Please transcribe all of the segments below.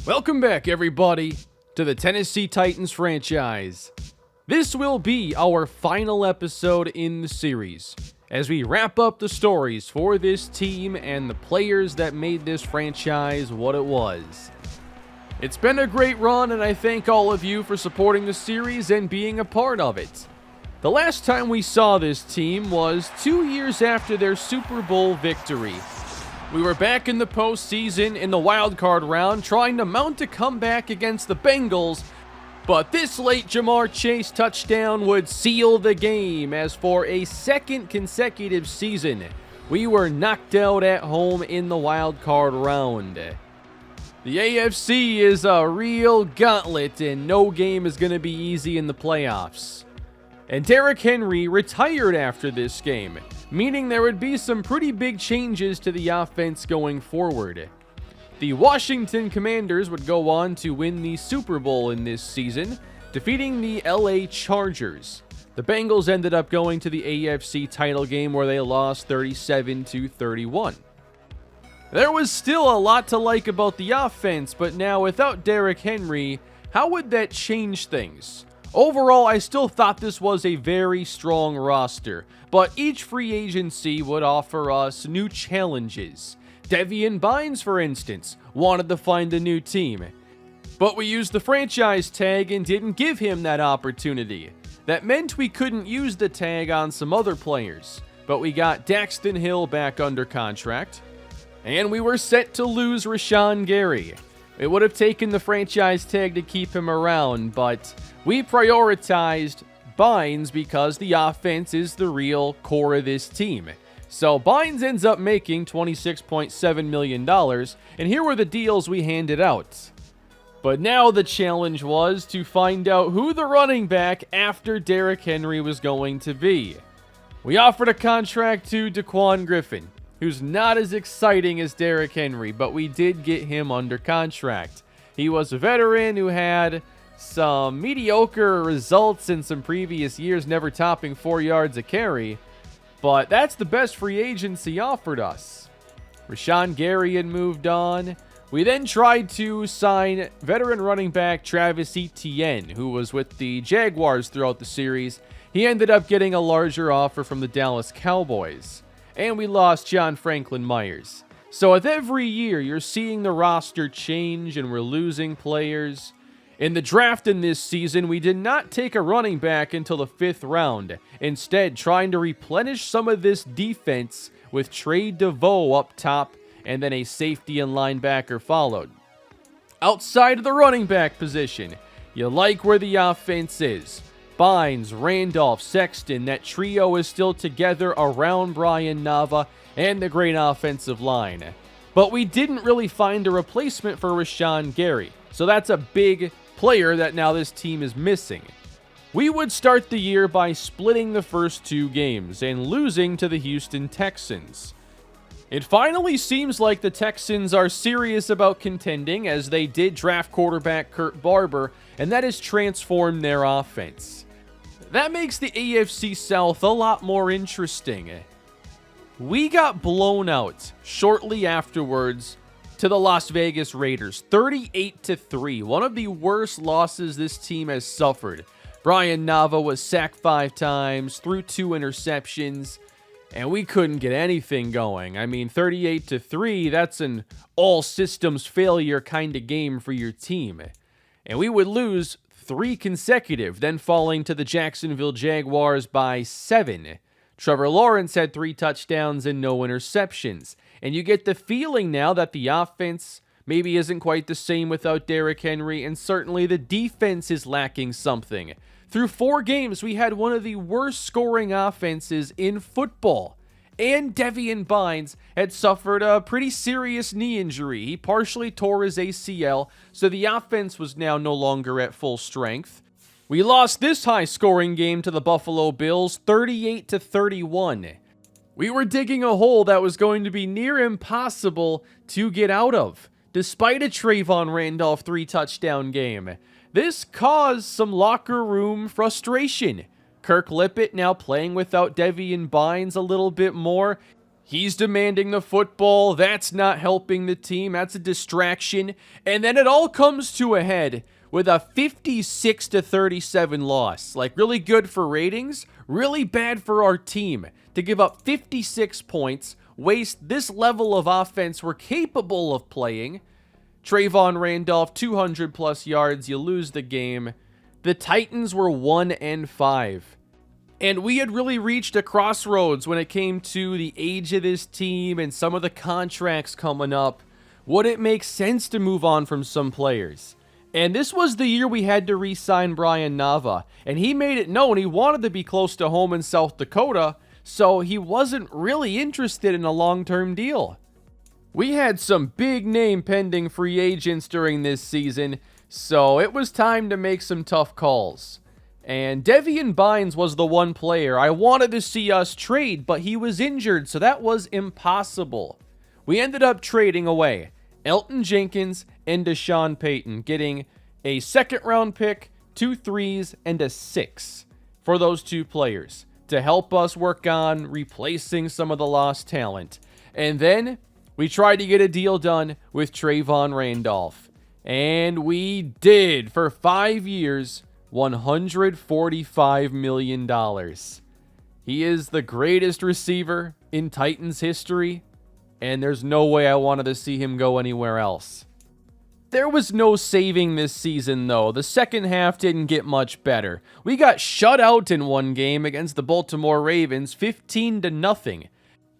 Welcome back, everybody, to the Tennessee Titans franchise. This will be our final episode in the series, as we wrap up the stories for this team and the players that made this franchise what it was. It's been a great run, and I thank all of you for supporting the series and being a part of it. The last time we saw this team was 2 years after their Super Bowl victory. We were back in the postseason in the wild card round trying to mount a comeback against the Bengals, but this late Ja'Marr Chase touchdown would seal the game, as for a second consecutive season, we were knocked out at home in the wild card round. The AFC is a real gauntlet, and no game is going to be easy in the playoffs. And Derrick Henry retired after this game, meaning there would be some pretty big changes to the offense going forward. The Washington Commanders would go on to win the Super Bowl in this season, defeating the LA Chargers. The Bengals ended up going to the AFC title game where they lost 37-31. There was still a lot to like about the offense, but now without Derrick Henry, how would that change things? Overall, I still thought this was a very strong roster, but each free agency would offer us new challenges. Devian Bynes, for instance, wanted to find a new team, but we used the franchise tag and didn't give him that opportunity. That meant we couldn't use the tag on some other players, but we got Daxton Hill back under contract, and we were set to lose Rashawn Gary. It would have taken the franchise tag to keep him around, but we prioritized Bynes because the offense is the real core of this team. So Bynes ends up making $26.7 million, and here were the deals we handed out. But now the challenge was to find out who the running back after Derrick Henry was going to be. We offered a contract to Daquan Griffin, who's not as exciting as Derrick Henry, but we did get him under contract. He was a veteran who had some mediocre results in some previous years, never topping 4 yards a carry, but that's the best free agency offered us. Rashawn Gary had moved on. We then tried to sign veteran running back Travis Etienne, who was with the Jaguars throughout the series. He ended up getting a larger offer from the Dallas Cowboys. And we lost John Franklin Myers. So with every year, you're seeing the roster change and we're losing players. In the draft in this season, we did not take a running back until the 5th round, instead trying to replenish some of this defense with Trey DeVoe up top, and then a safety and linebacker followed. Outside of the running back position, you like where the offense is. Bynes, Randolph, Sexton, that trio is still together around Brian Nava and the great offensive line. But we didn't really find a replacement for Rashawn Gary, so that's a big player that now this team is missing. We would start the year by splitting the first 2 games and losing to the Houston Texans. It finally seems like the Texans are serious about contending, as they did draft quarterback Kurt Barber, and that has transformed their offense. That makes the AFC South a lot more interesting. We got blown out shortly afterwards to the Las Vegas Raiders, 38-3, one of the worst losses this team has suffered. Brian Nava was sacked 5 times, threw 2 interceptions, and we couldn't get anything going. I mean, 38-3, that's an all-systems failure kind of game for your team. And we would lose 3 consecutive, then falling to the Jacksonville Jaguars by 7. Trevor Lawrence had 3 touchdowns and no interceptions. And you get the feeling now that the offense maybe isn't quite the same without Derrick Henry, and certainly the defense is lacking something. Through 4 games, we had one of the worst scoring offenses in football. And Devian Bynes had suffered a pretty serious knee injury. He partially tore his ACL, so the offense was now no longer at full strength. We lost this high-scoring game to the Buffalo Bills, 38-31. We were digging a hole that was going to be near impossible to get out of, despite a Treyvon Randolph 3-touchdown game. This caused some locker room frustration. Kirk Lippett now playing without Devian Bynes a little bit more. He's demanding the football. That's not helping the team. That's a distraction. And then it all comes to a head with a 56-37 loss. Like, really good for ratings, really bad for our team. To give up 56 points, waste this level of offense we're capable of playing. Treyvon Randolph, 200 plus yards. You lose the game. The Titans were 1-5. And we had really reached a crossroads when it came to the age of this team and some of the contracts coming up. Would it make sense to move on from some players? And this was the year we had to re-sign Brian Nava. And he made it known he wanted to be close to home in South Dakota, so he wasn't really interested in a long-term deal. We had some big name pending free agents during this season, so it was time to make some tough calls. And Devian Bynes was the one player I wanted to see us trade, but he was injured, so that was impossible. We ended up trading away Elton Jenkins and Deshaun Payton, getting a second-round pick, 2 3s, and a 6 for those 2 players to help us work on replacing some of the lost talent. And then we tried to get a deal done with Treyvon Randolph. And we did for 5 years. $145 million. He is the greatest receiver in Titans history, and there's no way I wanted to see him go anywhere else. There was no saving this season, though. The second half didn't get much better. We got shut out in one game against the Baltimore Ravens, 15-0.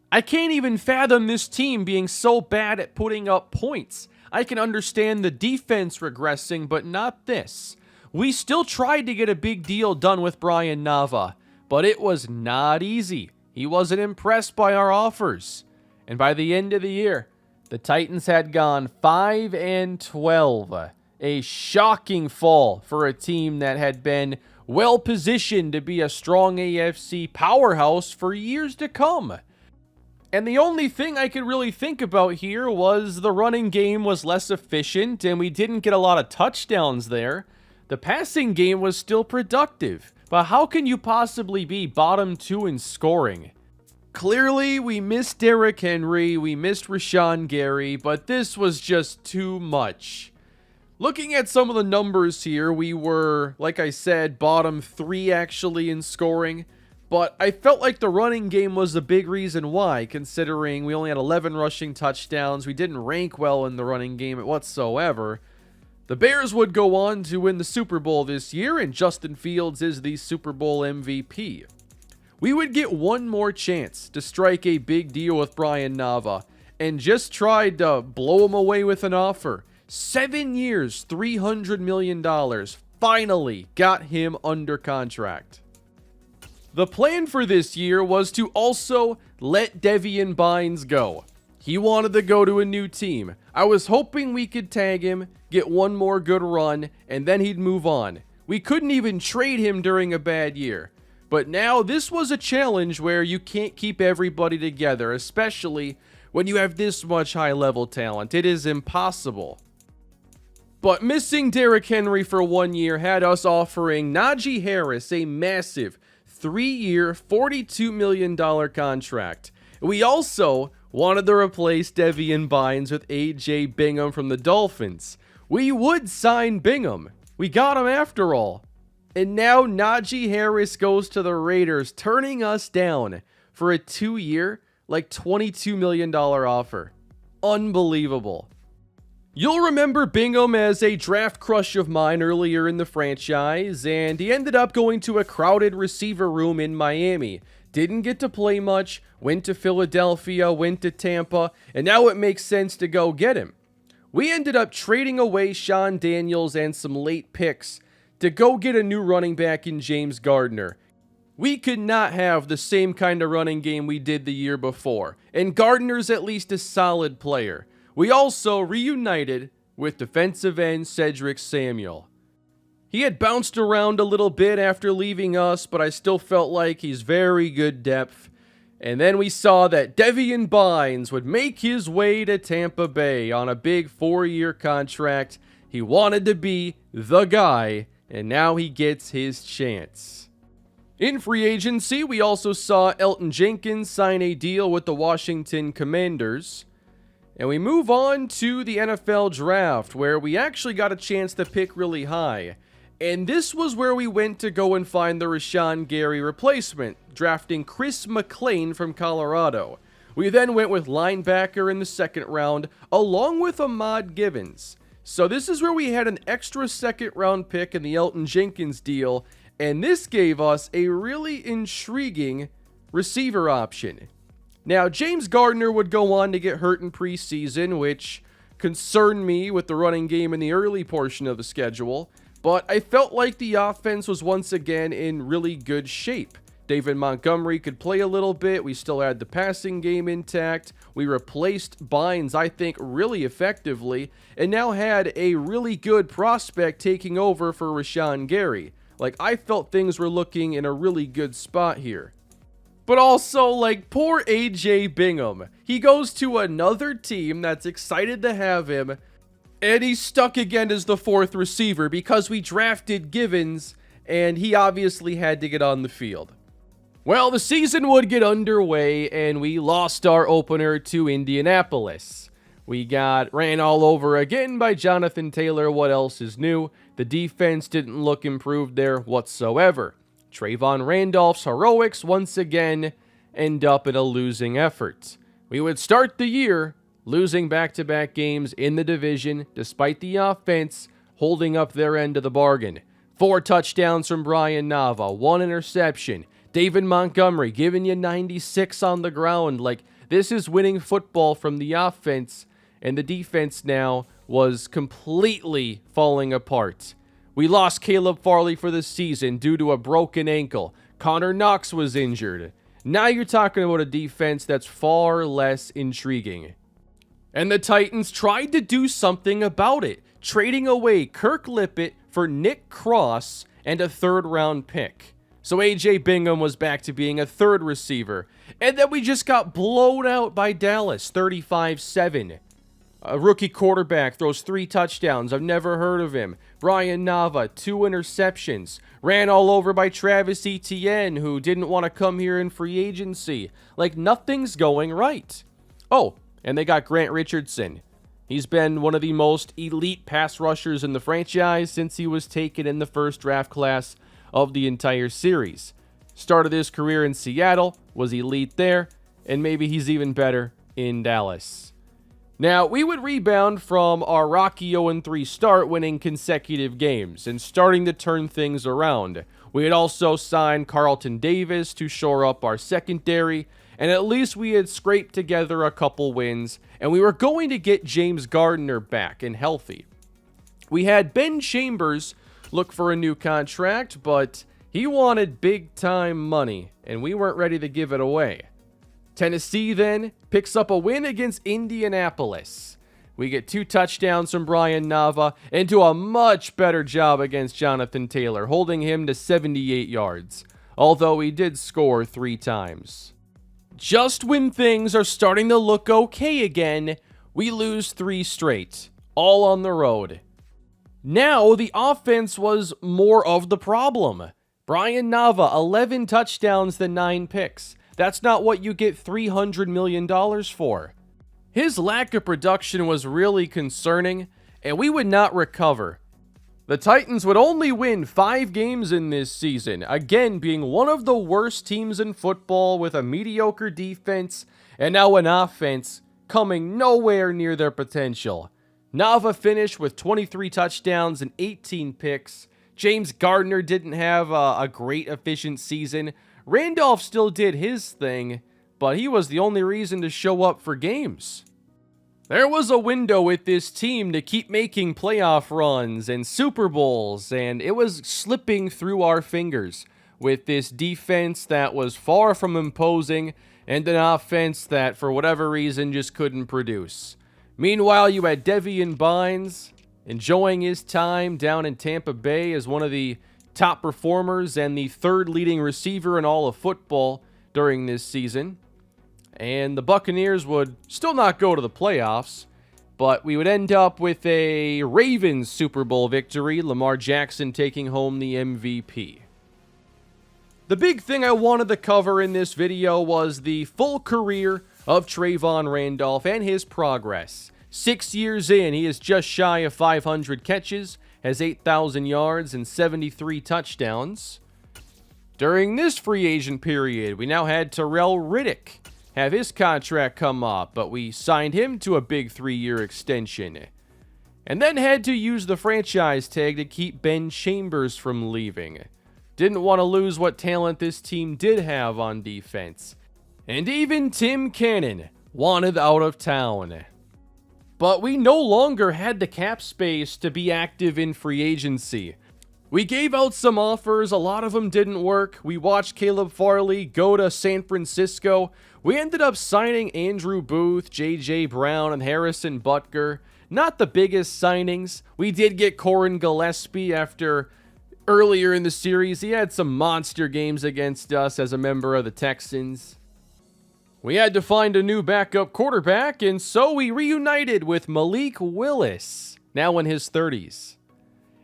I can't even fathom this team being so bad at putting up points. I can understand the defense regressing, but not this. We still tried to get a big deal done with Brian Nava, but it was not easy. He wasn't impressed by our offers. And by the end of the year, the Titans had gone 5-12. A shocking fall for a team that had been well positioned to be a strong AFC powerhouse for years to come. And the only thing I could really think about here was the running game was less efficient and we didn't get a lot of touchdowns there. The passing game was still productive, but how can you possibly be bottom 2 in scoring? Clearly, we missed Derrick Henry, we missed Rashawn Gary, but this was just too much. Looking at some of the numbers here, we were, like I said, bottom 3 actually in scoring, but I felt like the running game was a big reason why, considering we only had 11 rushing touchdowns, we didn't rank well in the running game whatsoever. The Bears would go on to win the Super Bowl this year, and Justin Fields is the Super Bowl MVP. We would get one more chance to strike a big deal with Brian Nava, and just tried to blow him away with an offer. 7 years, $300 million. Finally got him under contract. The plan for this year was to also let Devian Bynes go. He wanted to go to a new team. I was hoping we could tag him, get one more good run, and then he'd move on. We couldn't even trade him during a bad year. But now this was a challenge where you can't keep everybody together, especially when you have this much high-level talent. It is impossible. But missing Derrick Henry for 1 year had us offering Najee Harris a massive 3-year, $42 million contract. We also wanted to replace Devian Bynes with A.J. Bingham from the Dolphins. We would sign Bingham. We got him after all. And now Najee Harris goes to the Raiders, turning us down for a 2-year, like $22 million offer. Unbelievable. You'll remember Bingham as a draft crush of mine earlier in the franchise, and he ended up going to a crowded receiver room in Miami. Didn't get to play much, went to Philadelphia, went to Tampa, and now it makes sense to go get him. We ended up trading away Sean Daniels and some late picks to go get a new running back in James Gardner. We could not have the same kind of running game we did the year before, and Gardner's at least a solid player. We also reunited with defensive end Cedric Samuel. He had bounced around a little bit after leaving us, but I still felt like he's very good depth. And then we saw that Devian Bynes would make his way to Tampa Bay on a big 4-year contract. He wanted to be the guy, and now he gets his chance. In free agency, we also saw Elgton Jenkins sign a deal with the Washington Commanders. And we move on to the NFL draft, where we actually got a chance to pick really high. And this was where we went to go and find the Rashawn Gary replacement, drafting Chris McLean from Colorado. We then went with linebacker in the second round, along with Ahmad Givens. So this is where we had an extra second round pick in the Elgton Jenkins deal, and this gave us a really intriguing receiver option. Now, James Gardner would go on to get hurt in preseason, which concerned me with the running game in the early portion of the schedule, but I felt like the offense was once again in really good shape. David Montgomery could play a little bit. We still had the passing game intact. We replaced Bynes, I think, really effectively, and now had a really good prospect taking over for Rashawn Gary. Like, I felt things were looking in a really good spot here. But also, like, poor AJ Bingham. He goes to another team that's excited to have him, and he's stuck again as the fourth receiver because we drafted Givens, and he obviously had to get on the field. Well, the season would get underway, and we lost our opener to Indianapolis. We got ran all over again by Jonathan Taylor. What else is new? The defense didn't look improved there whatsoever. Treyvon Randolph's heroics once again end up in a losing effort. We would start the year losing back-to-back games in the division despite the offense holding up their end of the bargain. 4 touchdowns from Brian Nava, 1 interception. David Montgomery giving you 96 on the ground. Like, this is winning football from the offense, and the defense now was completely falling apart. We lost Caleb Farley for the season due to a broken ankle. Connor Knox was injured. Now you're talking about a defense that's far less intriguing. And the Titans tried to do something about it, trading away Kirk Lippett for Nick Cross and a third-round pick. So AJ Bingham was back to being a third receiver. And then we just got blown out by Dallas, 35-7. A rookie quarterback throws 3 touchdowns. I've never heard of him. Brian Nava, 2 interceptions. Ran all over by Travis Etienne, who didn't want to come here in free agency. Like, nothing's going right. Oh, and they got Grant Richardson. He's been one of the most elite pass rushers in the franchise since he was taken in the first draft class of the entire series. Started his career in Seattle, was elite there, and maybe he's even better in Dallas. Now, we would rebound from our rocky 0-3 start, winning consecutive games and starting to turn things around. We had also signed Carlton Davis to shore up our secondary, and at least we had scraped together a couple wins, and we were going to get James Gardner back and healthy. We had Ben Chambers look for a new contract, but he wanted big-time money, and we weren't ready to give it away. Tennessee then picks up a win against Indianapolis. We get 2 touchdowns from Brian Nava and do a much better job against Jonathan Taylor, holding him to 78 yards, although he did score 3 times. Just when things are starting to look okay again, we lose 3 straight, all on the road. Now the offense was more of the problem. Brian Nava, 11 touchdowns to 9 picks. That's not what you get $300 million for. His lack of production was really concerning, and we would not recover. The Titans would only win 5 games in this season, again being one of the worst teams in football with a mediocre defense and now an offense coming nowhere near their potential. Nava finished with 23 touchdowns and 18 picks. James Gardner didn't have a great efficient season. Randolph still did his thing, but he was the only reason to show up for games. There was a window with this team to keep making playoff runs and Super Bowls, and it was slipping through our fingers with this defense that was far from imposing and an offense that, for whatever reason, just couldn't produce. Meanwhile, you had Devian Bynes enjoying his time down in Tampa Bay as one of the top performers and the 3rd leading receiver in all of football during this season. And the Buccaneers would still not go to the playoffs, but we would end up with a Ravens Super Bowl victory, Lamar Jackson taking home the MVP. The big thing I wanted to cover in this video was the full career of Treyvon Randolph and his progress. 6 years in, he is just shy of 500 catches, has 8,000 yards and 73 touchdowns. During this free agent period, we now had MrHurriicaneLP have his contract come up, but we signed him to a big 3-year extension. And then had to use the franchise tag to keep Ben Chambers from leaving. Didn't want to lose what talent this team did have on defense. And even Tim Cannon wanted out of town. But we no longer had the cap space to be active in free agency. We gave out some offers, a lot of them didn't work. We watched Caleb Farley go to San Francisco. We ended up signing Andrew Booth, J.J. Brown, and Harrison Butker. Not the biggest signings. We did get Corin Gillespie after earlier in the series. He had some monster games against us as a member of the Texans. We had to find a new backup quarterback, and so we reunited with Malik Willis, now in his 30s.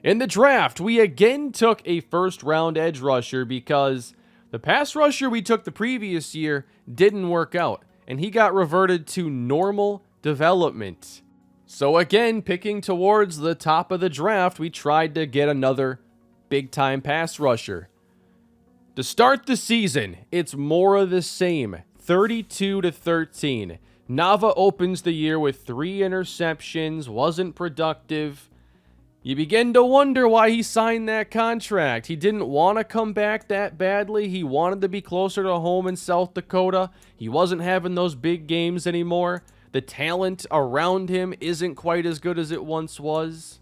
In the draft, we again took a first-round edge rusher because the pass rusher we took the previous year didn't work out, and he got reverted to normal development. So again, picking towards the top of the draft, we tried to get another big-time pass rusher. To start the season, it's more of the same, 32-13. Nava opens the year with 3 interceptions, wasn't productive. You begin to wonder why he signed that contract. He didn't want to come back that badly. He wanted to be closer to home in South Dakota. He wasn't having those big games anymore. The talent around him isn't quite as good as it once was.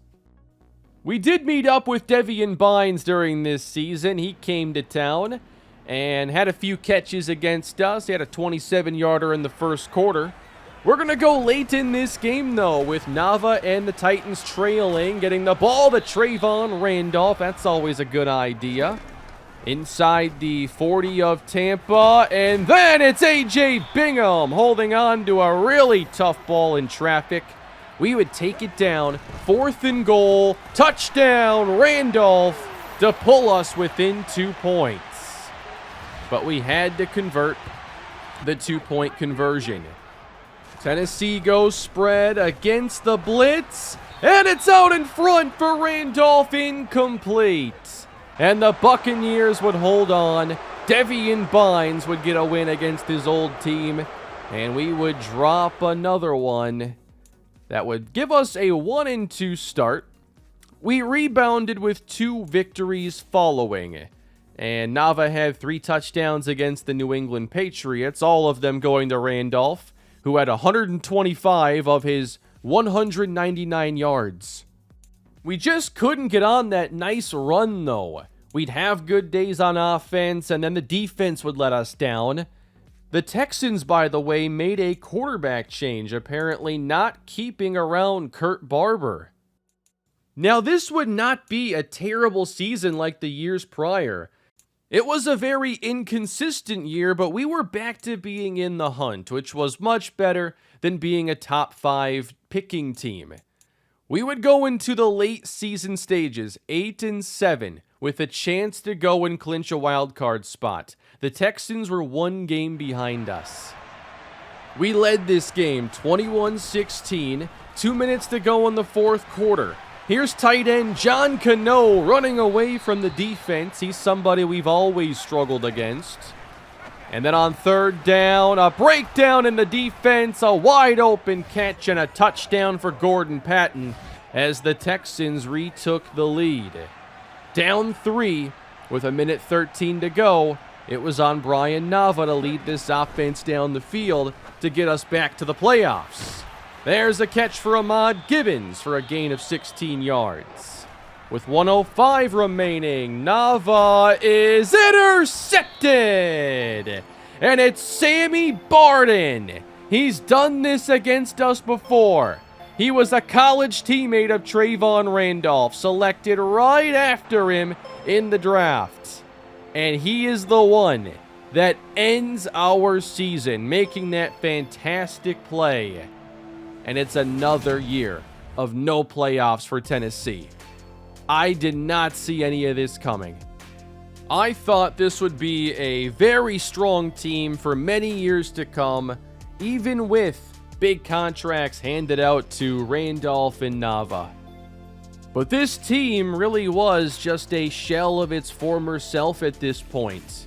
We did meet up with Devian Bynes during this season. He came to town and had a few catches against us. He had a 27-yarder in the first quarter. We're going to go late in this game, though, with Nava and the Titans trailing, getting the ball to Treyvon Randolph. That's always a good idea. Inside the 40 of Tampa, and then it's A.J. Bingham holding on to a really tough ball in traffic. We would take it down, 4th and goal, touchdown, Randolph, to pull us within 2 points. But we had to convert the 2-point conversion. Tennessee goes spread against the blitz, and it's out in front for Randolph, incomplete. And the Buccaneers would hold on. Devian Bynes would get a win against his old team, and we would drop another one. That would give us a 1-2 start. We rebounded with 2 victories following, and Nava had 3 touchdowns against the New England Patriots, all of them going to Randolph, who had 125 of his 199 yards. We just couldn't get on that nice run, though. We'd have good days on offense, and then the defense would let us down. The Texans, by the way, made a quarterback change, apparently not keeping around Kurt Barber. Now, this would not be a terrible season like the years prior. It was a very inconsistent year, but we were back to being in the hunt, which was much better than being a top 5 picking team. We would go into the late season stages, 8-7, with a chance to go and clinch a wild card spot. The Texans were 1 game behind us. We led this game 21-16, 2 minutes to go in the 4th quarter. Here's tight end John Cano running away from the defense. He's somebody we've always struggled against. And then on 3rd down, a breakdown in the defense, a wide open catch, and a touchdown for Gordon Patton as the Texans retook the lead. Down 3 with 1:13 to go. It was on Brian Nava to lead this offense down the field to get us back to the playoffs. There's a catch for Ahmad Gibbons for a gain of 16 yards. With 1:05 remaining, Nava is intercepted! And it's Sammy Barden. He's done this against us before. He was a college teammate of Treyvon Randolph, selected right after him in the draft. And he is the one that ends our season, making that fantastic play. And it's another year of no playoffs for Tennessee. I did not see any of this coming. I thought this would be a very strong team for many years to come, even with big contracts handed out to Randolph and Nava. But this team really was just a shell of its former self at this point,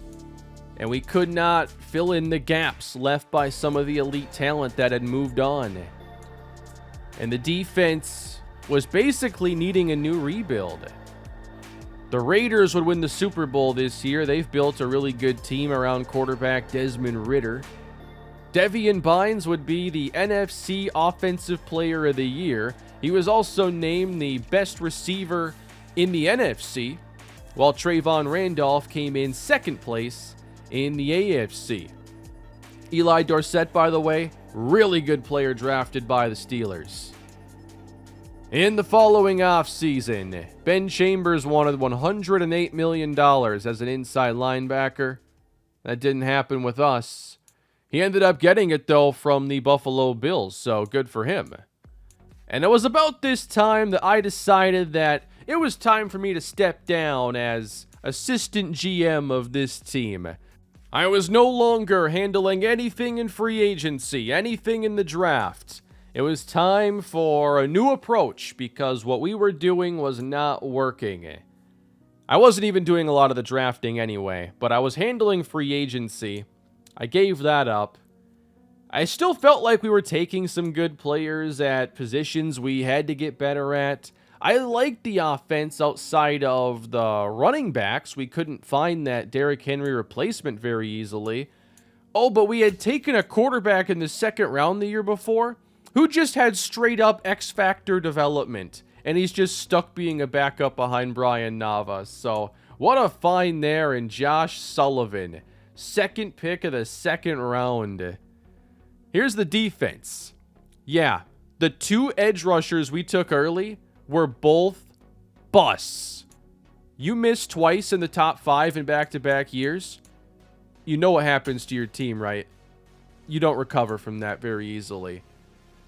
and we could not fill in the gaps left by some of the elite talent that had moved on. And the defense was basically needing a new rebuild. The Raiders would win the Super Bowl this year. They've built a really good team around quarterback Desmond Ridder. Devian Bynes would be the NFC Offensive Player of the Year. He was also named the best receiver in the NFC, while Treyvon Randolph came in second place in the AFC. Eli Dorsett, by the way, really good player drafted by the Steelers. In the following offseason, Ben Chambers wanted $108 million as an inside linebacker. That didn't happen with us. He ended up getting it, though, from the Buffalo Bills, so good for him. And it was about this time that I decided that it was time for me to step down as assistant GM of this team. I was no longer handling anything in free agency, anything in the draft. It was time for a new approach because what we were doing was not working. I wasn't even doing a lot of the drafting anyway, but I was handling free agency. I gave that up. I still felt like we were taking some good players at positions we had to get better at. I liked the offense outside of the running backs. We couldn't find that Derrick Henry replacement very easily. Oh, but we had taken a quarterback in the second round the year before who just had straight up X-Factor development, and he's just stuck being a backup behind Brian Nava. So what a find there in Josh Sullivan. Second pick of the second round. Here's the defense. Yeah, the two edge rushers we took early were both busts. You miss twice in the top 5 in back-to-back years, you know what happens to your team, right? You don't recover from that very easily.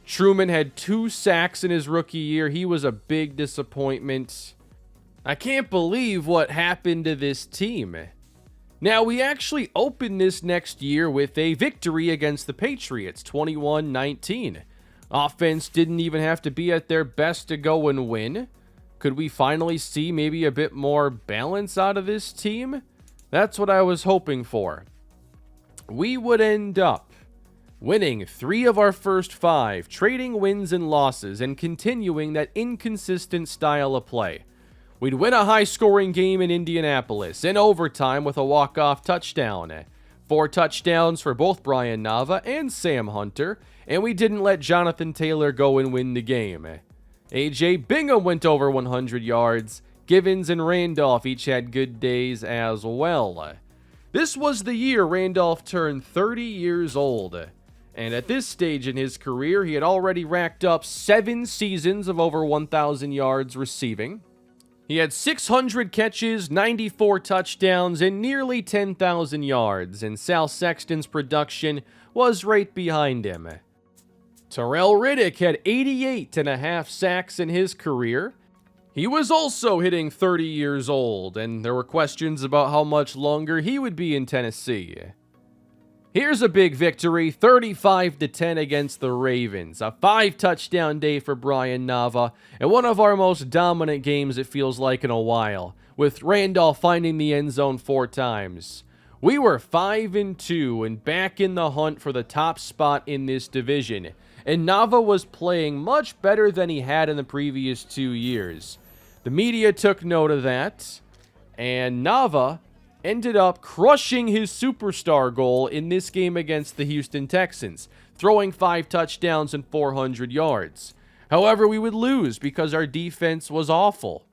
Truman had 2 sacks in his rookie year. He was a big disappointment. I can't believe what happened to this team. Now, we actually opened this next year with a victory against the Patriots, 21-19. Offense didn't even have to be at their best to go and win. Could we finally see maybe a bit more balance out of this team? That's what I was hoping for. We would end up winning 3 of our first 5, trading wins and losses, and continuing that inconsistent style of play. We'd win a high-scoring game in Indianapolis, in overtime with a walk-off touchdown. 4 touchdowns for both Brian Nava and Sam Hunter, and we didn't let Jonathan Taylor go and win the game. A.J. Bingham went over 100 yards. Givens and Randolph each had good days as well. This was the year Randolph turned 30 years old. And at this stage in his career, he had already racked up 7 seasons of over 1,000 yards receiving. He had 600 catches, 94 touchdowns, and nearly 10,000 yards, and Sal Sexton's production was right behind him. Terrell Riddick had 88.5 sacks in his career. He was also hitting 30 years old, and there were questions about how much longer he would be in Tennessee. Here's a big victory, 35-10 against the Ravens. A 5-touchdown day for Brian Nava, and one of our most dominant games it feels like in a while, with Randolph finding the end zone 4 times. We were 5-2 and back in the hunt for the top spot in this division, and Nava was playing much better than he had in the previous 2 years. The media took note of that, and Nava ended up crushing his superstar goal in this game against the Houston Texans, throwing 5 touchdowns and 400 yards. However, we would lose because our defense was awful.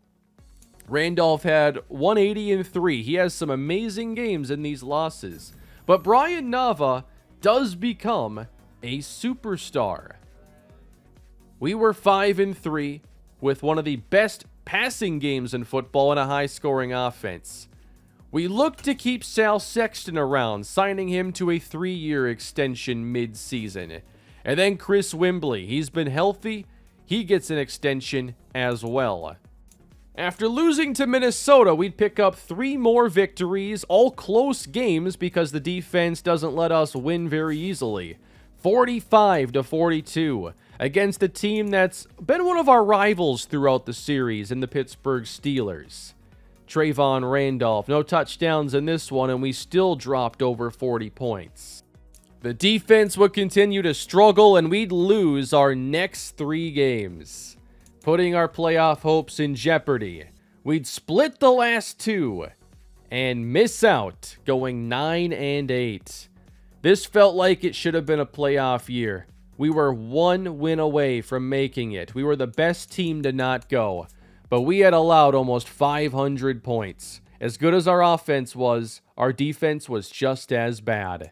Randolph had 180-3. He has some amazing games in these losses. But Brian Nava does become a superstar. We were 5-3 with one of the best passing games in football and a high-scoring offense. We looked to keep Sal Sexton around, signing him to a 3-year extension mid-season. And then Chris Wembley, he's been healthy, he gets an extension as well. After losing to Minnesota, we'd pick up 3 more victories, all close games because the defense doesn't let us win very easily. 45-42 against a team that's been one of our rivals throughout the series in the Pittsburgh Steelers. Treyvon, Randolph, no touchdowns in this one, and we still dropped over 40 points. The defense would continue to struggle, and we'd lose our next 3 games, putting our playoff hopes in jeopardy. We'd split the last 2 and miss out, going 9-8. This felt like it should have been a playoff year. We were 1 win away from making it. We were the best team to not go, but we had allowed almost 500 points. As good as our offense was, our defense was just as bad.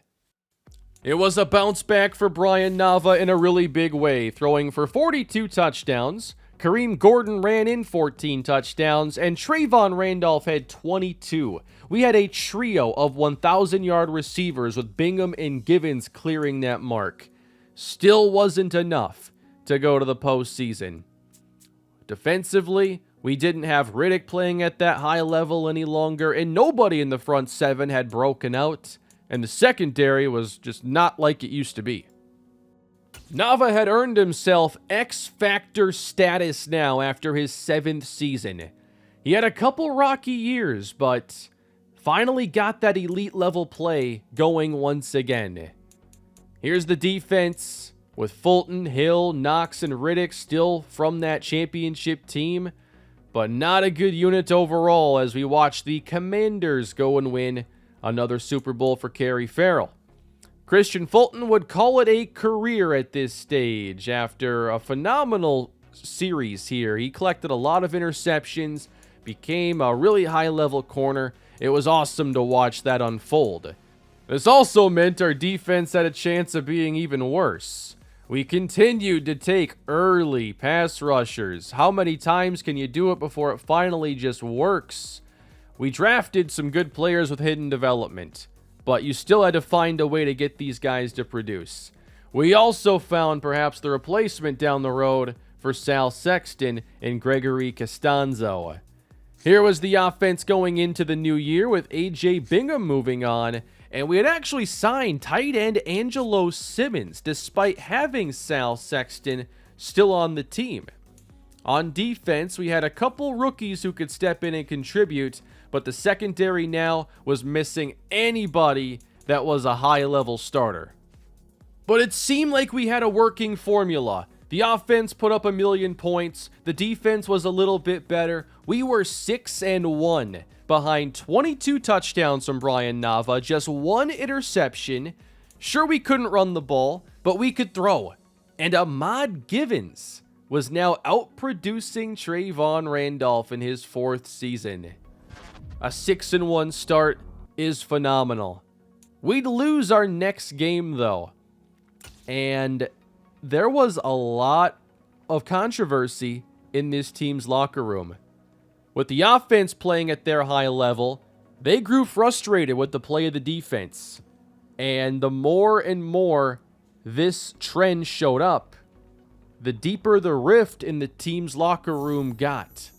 It was a bounce back for Brian Nava in a really big way, throwing for 42 touchdowns. Kareem Gordon ran in 14 touchdowns, and Treyvon Randolph had 22. We had a trio of 1,000-yard receivers with Bingham and Givens clearing that mark. Still wasn't enough to go to the postseason. Defensively, we didn't have Riddick playing at that high level any longer, and nobody in the front 7 had broken out, and the secondary was just not like it used to be. Nava had earned himself X-Factor status now after his 7th season. He had a couple rocky years, but finally got that elite level play going once again. Here's the defense with Fulton, Hill, Knox, and Riddick still from that championship team, but not a good unit overall as we watch the Commanders go and win another Super Bowl for Kerry Farrell. Christian Fulton would call it a career at this stage after a phenomenal series here. He collected a lot of interceptions, became a really high-level corner. It was awesome to watch that unfold. This also meant our defense had a chance of being even worse. We continued to take early pass rushers. How many times can you do it before it finally just works? We drafted some good players with hidden development, but you still had to find a way to get these guys to produce. We also found perhaps the replacement down the road for Sal Sexton and Gregory Costanzo. Here was the offense going into the new year with A.J. Bingham moving on, and we had actually signed tight end Angelo Simmons despite having Sal Sexton still on the team. On defense, we had a couple rookies who could step in and contribute, but the secondary now was missing anybody that was a high-level starter. But it seemed like we had a working formula. The offense put up 1,000,000 points. The defense was a little bit better. We were 6-1 behind 22 touchdowns from Brian Nava, just 1 interception. Sure, we couldn't run the ball, but we could throw. And Ahmad Givens was now outproducing Treyvon Randolph in his 4th season. A 6-1 start is phenomenal. We'd lose our next game, though. And there was a lot of controversy in this team's locker room. With the offense playing at their high level, they grew frustrated with the play of the defense. And the more and more this trend showed up, the deeper the rift in the team's locker room got.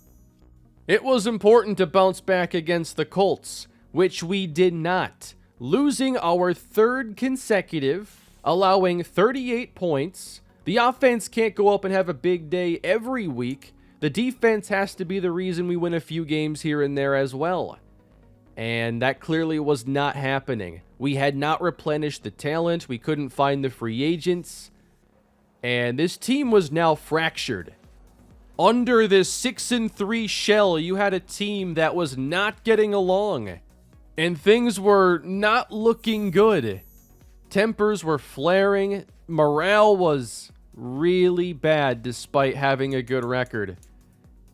It was important to bounce back against the Colts, which we did not, losing our 3rd consecutive, allowing 38 points. The offense can't go up and have a big day every week. The defense has to be the reason we win a few games here and there as well. And that clearly was not happening. We had not replenished the talent. We couldn't find the free agents. And this team was now fractured. Under this 6-3 shell, you had a team that was not getting along. And things were not looking good. Tempers were flaring. Morale was really bad despite having a good record.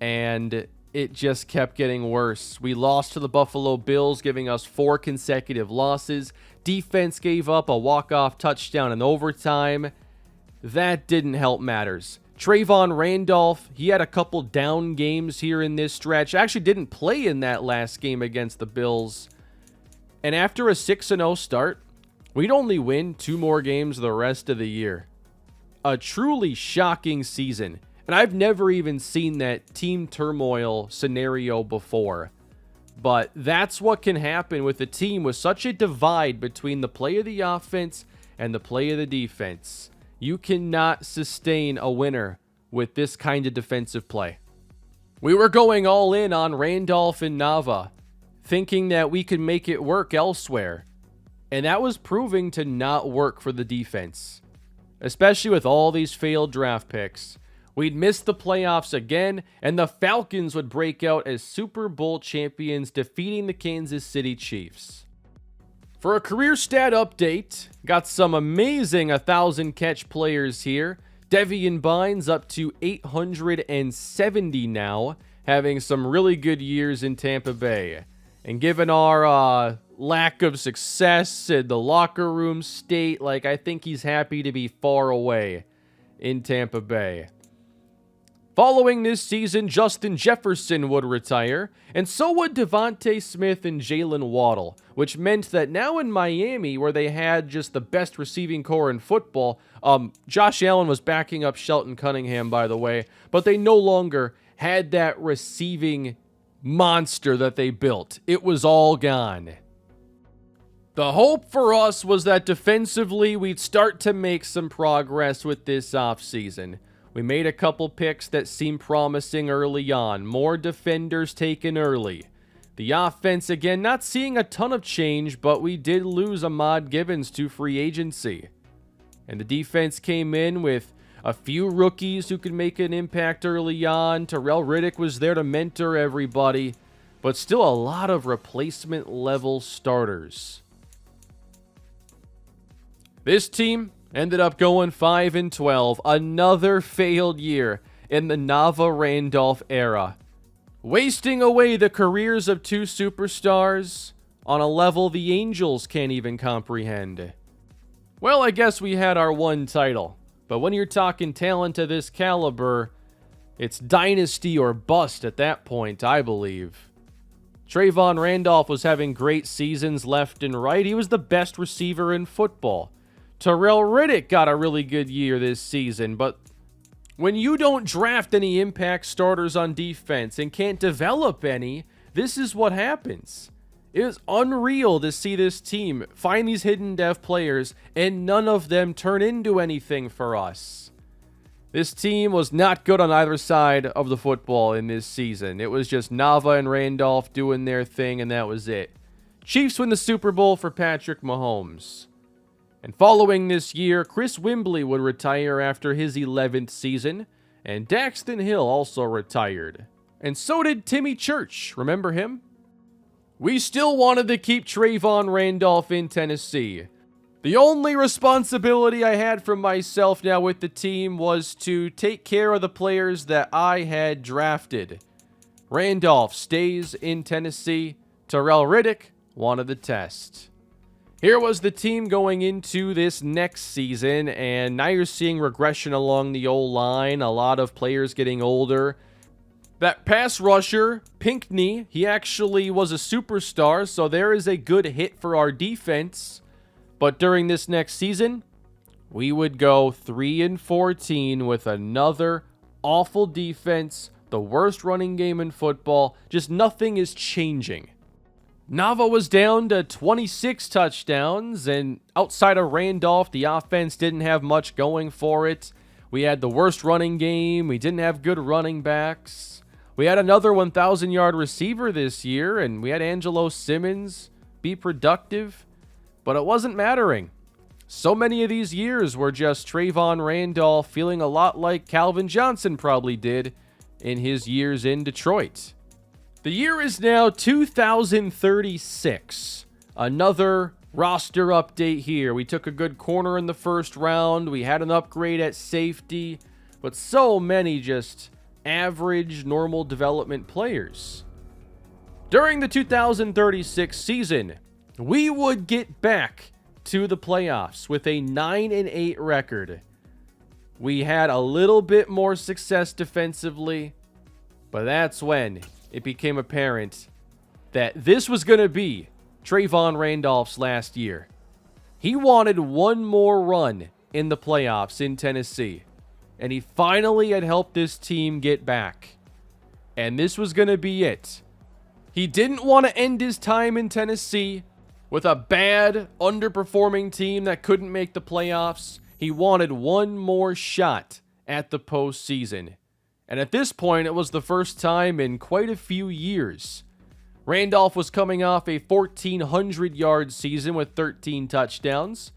And it just kept getting worse. We lost to the Buffalo Bills, giving us 4 consecutive losses. Defense gave up a walk-off touchdown in overtime. That didn't help matters. Treyvon Randolph, he had a couple down games here in this stretch. Actually didn't play in that last game against the Bills. And after a 6-0 start, we'd only win 2 more games the rest of the year. A truly shocking season. And I've never even seen that team turmoil scenario before. But that's what can happen with a team with such a divide between the play of the offense and the play of the defense. You cannot sustain a winner with this kind of defensive play. We were going all in on Randolph and Nava, thinking that we could make it work elsewhere. And that was proving to not work for the defense. Especially with all these failed draft picks. We'd miss the playoffs again, and the Falcons would break out as Super Bowl champions, defeating the Kansas City Chiefs. For a career stat update, got some amazing 1,000-catch players here. Devian Bynes up to 870 now, having some really good years in Tampa Bay. And given our lack of success in the locker room state, I think he's happy to be far away in Tampa Bay. Following this season, Justin Jefferson would retire, and so would Devontae Smith and Jalen Waddle, which meant that now in Miami, where they had just the best receiving core in football, Josh Allen was backing up Shelton Cunningham, by the way, but they no longer had that receiving monster that they built. It was all gone. The hope for us was that defensively, we'd start to make some progress with this offseason. We made a couple picks that seemed promising early on. More defenders taken early. The offense, again, not seeing a ton of change, but we did lose Ahmad Gibbons to free agency. And the defense came in with a few rookies who could make an impact early on. Terrell Riddick was there to mentor everybody, but still a lot of replacement level starters. This team ended up going 5-12, another failed year in the Nava Randolph era. Wasting away the careers of two superstars on a level the Angels can't even comprehend. Well, I guess we had our one title, but when you're talking talent to this caliber, it's dynasty or bust at that point, I believe. Treyvon Randolph was having great seasons left and right. He was the best receiver in football. Terrell Riddick got a really good year this season, but when you don't draft any impact starters on defense and can't develop any, this is what happens. It is unreal to see this team find these hidden dev players and none of them turn into anything for us. This team was not good on either side of the football in this season. It was just Nava and Randolph doing their thing, and that was it. Chiefs win the Super Bowl for Patrick Mahomes. And following this year, Chris Wembley would retire after his 11th season, and Daxton Hill also retired. And so did Timmy Church, remember him? We still wanted to keep Treyvon Randolph in Tennessee. The only responsibility I had for myself now with the team was to take care of the players that I had drafted. Randolph stays in Tennessee. Terrell Riddick wanted the test. Here was the team going into this next season, and now you're seeing regression along the O-line, a lot of players getting older. That pass rusher, Pinkney, he actually was a superstar, so there is a good hit for our defense. But during this next season, we would go 3-14 with another awful defense, the worst running game in football. Just nothing is changing. Nava was down to 26 touchdowns, and outside of Randolph, the offense didn't have much going for it. We had the worst running game. We didn't have good running backs. We had another 1,000-yard receiver this year, and we had Angelo Simmons be productive, but it wasn't mattering. So many of these years were just Treyvon Randolph feeling a lot like Calvin Johnson probably did in his years in Detroit. The year is now 2036. Another roster update here. We took a good corner in the first round. We had an upgrade at safety, but so many just average, normal development players. During the 2036 season, we would get back to the playoffs with a 9-8 record. We had a little bit more success defensively, but that's when it became apparent that this was going to be Treyvon Randolph's last year. He wanted one more run in the playoffs in Tennessee. and he finally had helped this team get back. And this was going to be it. He didn't want to end his time in Tennessee with a bad, underperforming team that couldn't make the playoffs. He wanted one more shot at the postseason. And at this point, it was the first time in quite a few years. Randolph was coming off a 1,400-yard season with 13 touchdowns.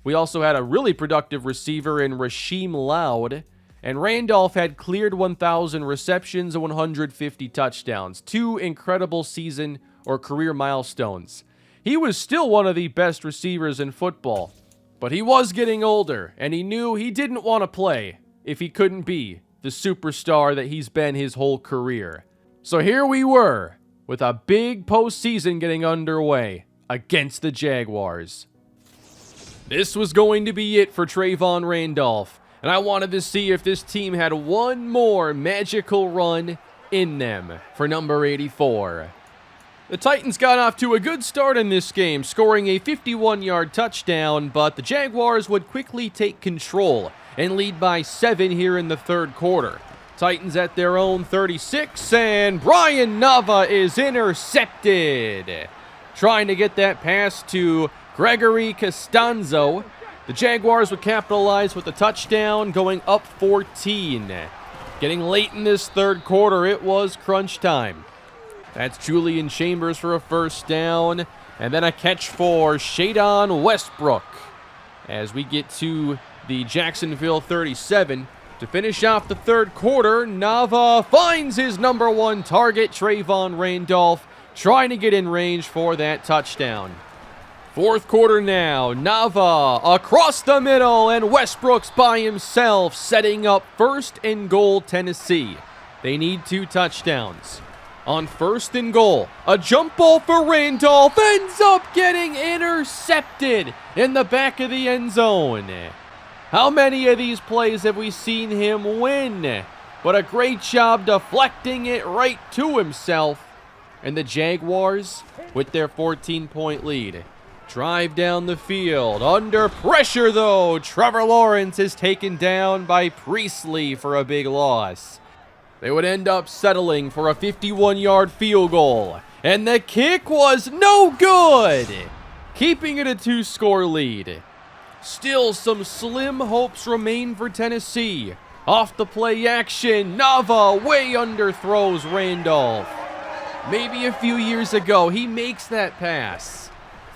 We also had a really productive receiver in Rasheem Loud. And Randolph had cleared 1,000 receptions and 150 touchdowns. Two incredible season or career milestones. He was still one of the best receivers in football. But he was getting older, and he knew he didn't want to play if he couldn't be the superstar that he's been his whole career. So here we were, with a big postseason getting underway against the Jaguars. This was going to be it for Treyvon Randolph. And I wanted to see if this team had one more magical run in them for number 84. The Titans got off to a good start in this game, scoring a 51-yard touchdown, but the Jaguars would quickly take control and lead by 7 here in the third quarter. Titans at their own 36, and Brian Nava is intercepted. Trying to get that pass to Gregory Costanzo. The Jaguars would capitalize with a touchdown, going up 14. Getting late in this third quarter, it was crunch time. That's Julian Chambers for a first down, and then a catch for Shadon Westbrook. As we get to the Jacksonville 37, to finish off the third quarter, Nava finds his number one target, Treyvon Randolph, trying to get in range for that touchdown. Fourth quarter now, Nava across the middle, and Westbrook's by himself, setting up 1st and goal Tennessee. They need 2 touchdowns. On 1st and goal, a jump ball for Randolph ends up getting intercepted in the back of the end zone. How many of these plays have we seen him win? But a great job deflecting it right to himself. And the Jaguars, with their 14-point lead, drive down the field. Under pressure, though, Trevor Lawrence is taken down by Priestley for a big loss. They would end up settling for a 51-yard field goal. And the kick was no good, keeping it a 2-score lead. Still, some slim hopes remain for Tennessee. Off the play action, Nava way underthrows Randolph. Maybe a few years ago, he makes that pass.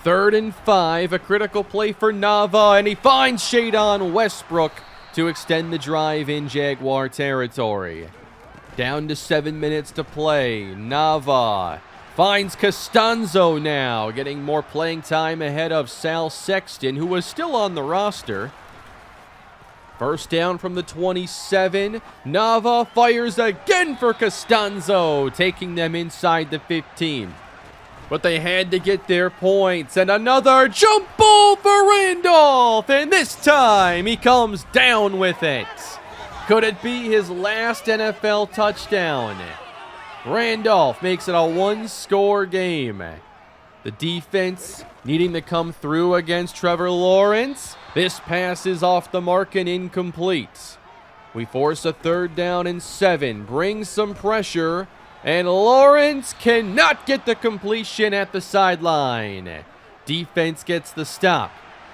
3rd and 5, a critical play for Nava, and he finds Shadon Westbrook to extend the drive in Jaguar territory. Down to 7 minutes to play. Nava finds Costanzo now, getting more playing time ahead of Sal Sexton, who was still on the roster. First down from the 27. Nava fires again for Costanzo, taking them inside the 15. But they had to get their points, and another jump ball for Randolph, and this time he comes down with it. Could it be his last NFL touchdown? Randolph makes it a 1-score game. The defense needing to come through against Trevor Lawrence. This pass is off the mark and incomplete. We force a 3rd down and 7, bring some pressure, and Lawrence cannot get the completion at the sideline. Defense gets the stop.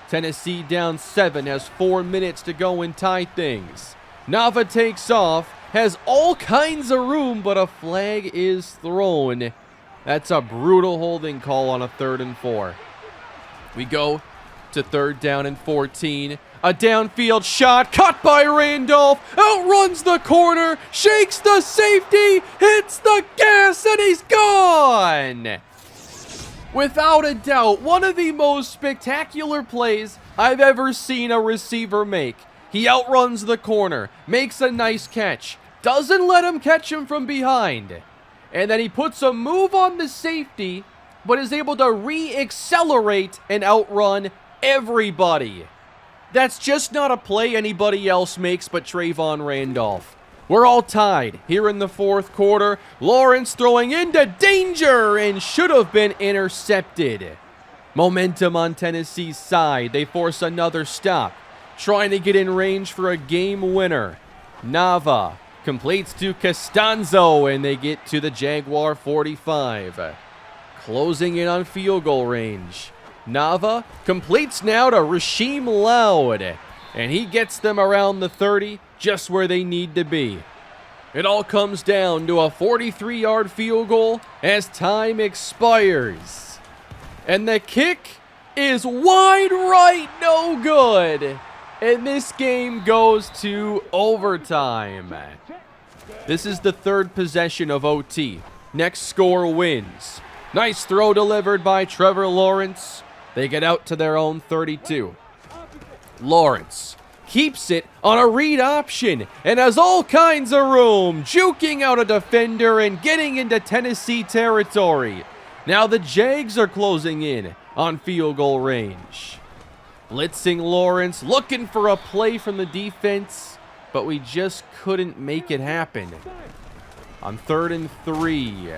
Tennessee down 7, has 4 minutes to go and tie things. Nava takes off, has all kinds of room, but a flag is thrown. That's a brutal holding call on a 3rd and 4. We go to 3rd down and 14. A downfield shot caught by Randolph, outruns the corner, shakes the safety, hits the gas, and he's gone! Without a doubt, one of the most spectacular plays I've ever seen a receiver make. He outruns the corner, makes a nice catch, doesn't let him catch him from behind, and then he puts a move on the safety, but is able to re-accelerate and outrun everybody. That's just not a play anybody else makes but Treyvon Randolph. We're all tied here in the 4th quarter. Lawrence throwing into danger and should have been intercepted. Momentum on Tennessee's side. They force another stop, trying to get in range for a game winner. Nava completes to Costanzo, and they get to the Jaguar 45. Closing in on field goal range. Nava completes now to Rasheem Loud, and he gets them around the 30, just where they need to be. It all comes down to a 43-yard field goal as time expires. And the kick is wide right, no good. And this game goes to overtime. This is the third possession of OT. Next score wins. Nice throw delivered by Trevor Lawrence. They get out to their own 32. Lawrence keeps it on a read option and has all kinds of room, juking out a defender and getting into Tennessee territory. Now the Jags are closing in on field goal range. Blitzing Lawrence, looking for a play from the defense, but we just couldn't make it happen. On 3rd and 3.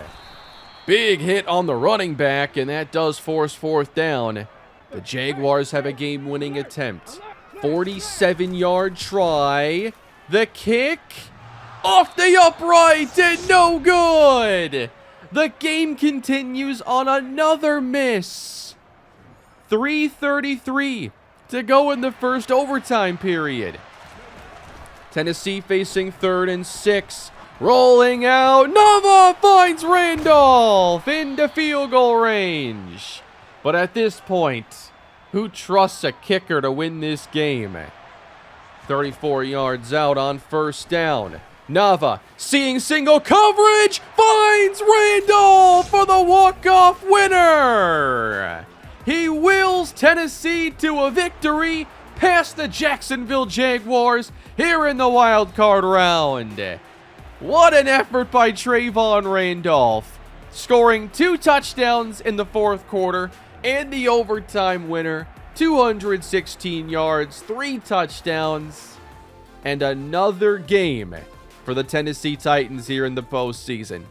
Big hit on the running back, and that does force 4th down. The Jaguars have a game-winning attempt. 47-yard try. The kick off the upright and no good. The game continues on another miss. 3:33 to go in the first overtime period. Tennessee facing 3rd and 6. Rolling out. Nava finds Randolph into field goal range. But at this point, who trusts a kicker to win this game? 34 yards out on 1st down. Nava, seeing single coverage, finds Randolph for the walk-off winner. He wills Tennessee to a victory past the Jacksonville Jaguars here in the wild card round. What an effort by Treyvon Randolph, scoring 2 touchdowns in the 4th quarter and the overtime winner, 216 yards, 3 touchdowns, and another game for the Tennessee Titans here in the postseason.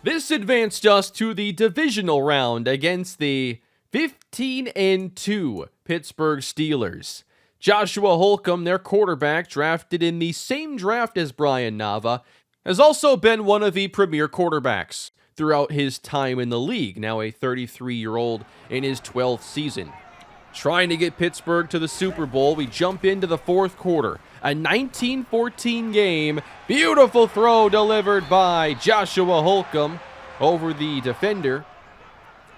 This advanced us to the divisional round against the 15-2 Pittsburgh Steelers. Joshua Holcomb, their quarterback, drafted in the same draft as Brian Nava, has also been one of the premier quarterbacks throughout his time in the league, now a 33-year-old in his 12th season. Trying to get Pittsburgh to the Super Bowl, we jump into the 4th quarter. A 19-14 game. Beautiful throw delivered by Joshua Holcomb over the defender.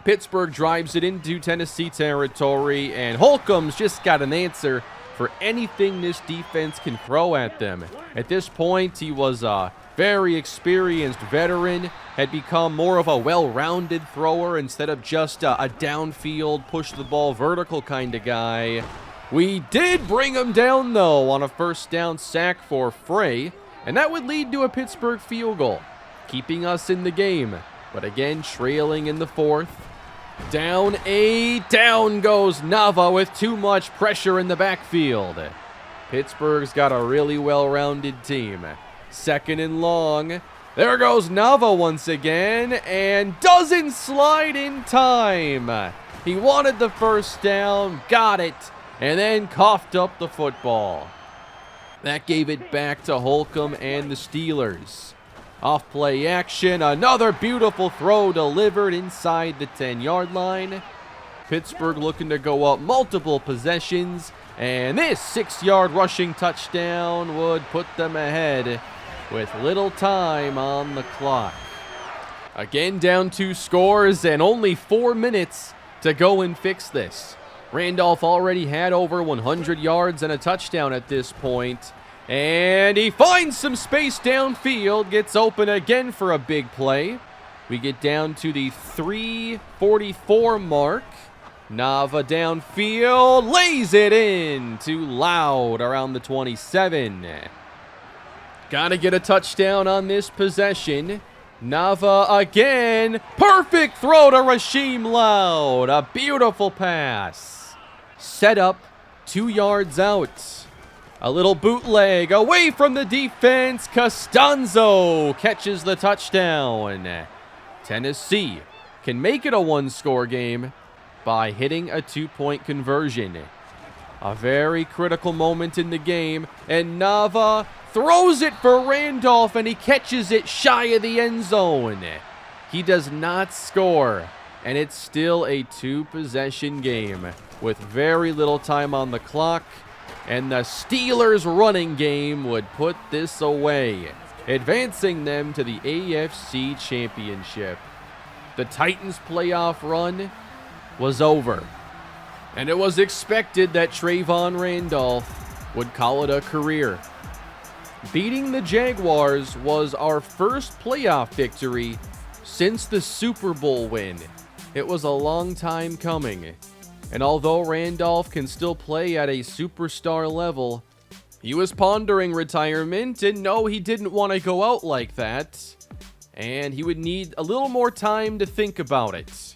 Pittsburgh drives it into Tennessee territory, and Holcomb's just got an answer for anything this defense can throw at them. At this point, he was a very experienced veteran, had become more of a well-rounded thrower instead of just a downfield, push the ball vertical kind of guy. We did bring him down, though, on a 1st down sack for Frey, and that would lead to a Pittsburgh field goal, keeping us in the game. But again, trailing in the 4th. Down goes Nava with too much pressure in the backfield. Pittsburgh's got a really well-rounded team. 2nd and long. There goes Nava once again, and doesn't slide in time. He wanted the 1st down, got it, and then coughed up the football. That gave it back to Holcomb and the Steelers. Off play action, another beautiful throw delivered inside the 10-yard line. Pittsburgh looking to go up multiple possessions, and this 6-yard rushing touchdown would put them ahead with little time on the clock. Again, down 2 scores and only 4 minutes to go and fix this. Randolph already had over 100 yards and a touchdown at this point. And he finds some space downfield, gets open again for a big play. We get down to the 3:44 mark. Nava downfield, lays it in to Loud around the 27. Gotta get a touchdown on this possession. Nava again, perfect throw to Rasheem Loud. A beautiful pass. Set up 2 yards out. A little bootleg away from the defense. Costanzo catches the touchdown. Tennessee can make it a 1-score game by hitting a 2-point conversion. A very critical moment in the game, and Nava throws it for Randolph, and he catches it shy of the end zone. He does not score, and it's still a 2-possession game with very little time on the clock, and the Steelers' running game would put this away, advancing them to the AFC Championship. The Titans' playoff run was over, and it was expected that Treyvon Randolph would call it a career. Beating the Jaguars was our first playoff victory since the Super Bowl win. It was a long time coming, and although Randolph can still play at a superstar level, he was pondering retirement, and no, he didn't want to go out like that, and he would need a little more time to think about it.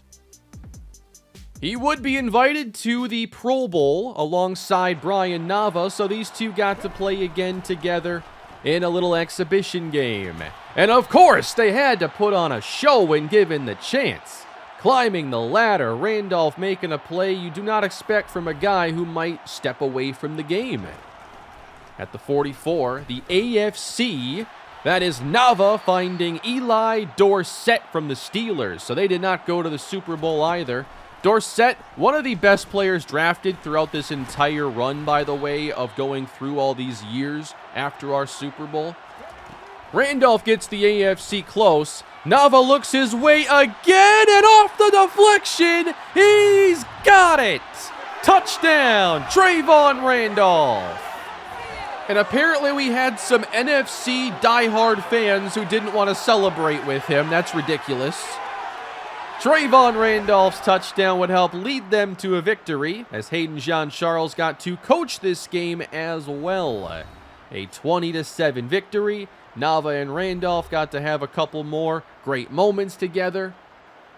He would be invited to the Pro Bowl alongside Brian Nava, so these two got to play again together in a little exhibition game. And of course, they had to put on a show when given the chance. Climbing the ladder, Randolph making a play you do not expect from a guy who might step away from the game. At the 44, the AFC, that is Nava finding Eli Dorsett from the Steelers, so they did not go to the Super Bowl either. Dorsett, one of the best players drafted throughout this entire run, by the way, of going through all these years after our Super Bowl. Randolph gets the AFC close. Nava looks his way again, and off the deflection, he's got it! Touchdown, Treyvon Randolph! And apparently we had some NFC diehard fans who didn't want to celebrate with him. That's ridiculous. Treyvon Randolph's touchdown would help lead them to a victory, as Hayden Jean-Charles got to coach this game as well. A 20-7 victory. Nava and Randolph got to have a couple more great moments together.